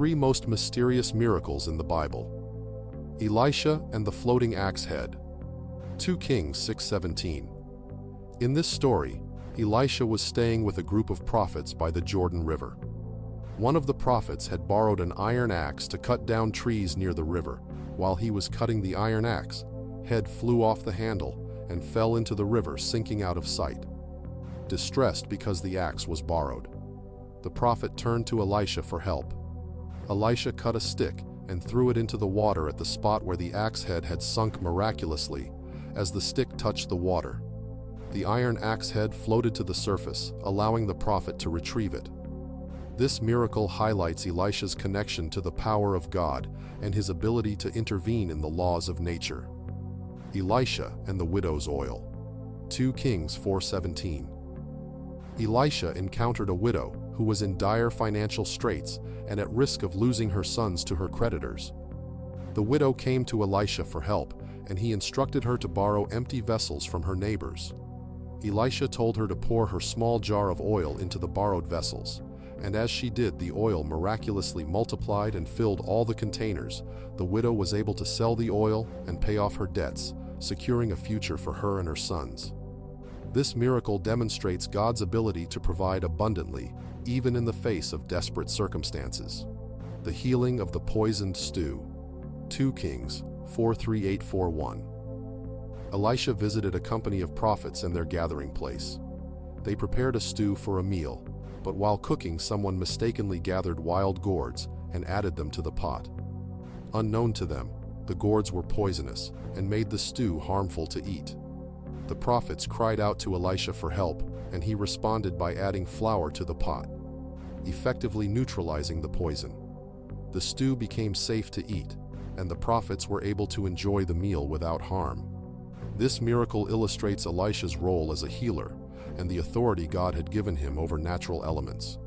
three most mysterious miracles in the Bible. Elisha and the floating axe head. 2 Kings 6:17. In this story, Elisha was staying with a group of prophets by the Jordan River. One of the prophets had borrowed an iron axe to cut down trees near the river. While he was cutting the iron axe, head flew off the handle and fell into the river, sinking out of sight. Distressed because the axe was borrowed, the prophet turned to Elisha for help. Elisha cut a stick and threw it into the water at the spot where the axe head had sunk miraculously. As the stick touched the water, the iron axe head floated to the surface, allowing the prophet to retrieve it. This miracle highlights Elisha's connection to the power of God and his ability to intervene in the laws of nature. Elisha and the widow's oil. 2 Kings 4:17. Elisha encountered a widow who was in dire financial straits and at risk of losing her sons to her creditors. The widow came to Elisha for help, and he instructed her to borrow empty vessels from her neighbors. Elisha told her to pour her small jar of oil into the borrowed vessels, and as she did, the oil miraculously multiplied and filled all the containers. The widow was able to sell the oil and pay off her debts, securing a future for her and her sons. This miracle demonstrates God's ability to provide abundantly, even in the face of desperate circumstances. The healing of the poisoned stew. 2 Kings 4:3841. Elisha visited a company of prophets in their gathering place. They prepared a stew for a meal, but while cooking, someone mistakenly gathered wild gourds and added them to the pot. Unknown to them, the gourds were poisonous and made the stew harmful to eat. The prophets cried out to Elisha for help, and he responded by adding flour to the pot, effectively neutralizing the poison. The stew became safe to eat, and the prophets were able to enjoy the meal without harm. This miracle illustrates Elisha's role as a healer and the authority God had given him over natural elements.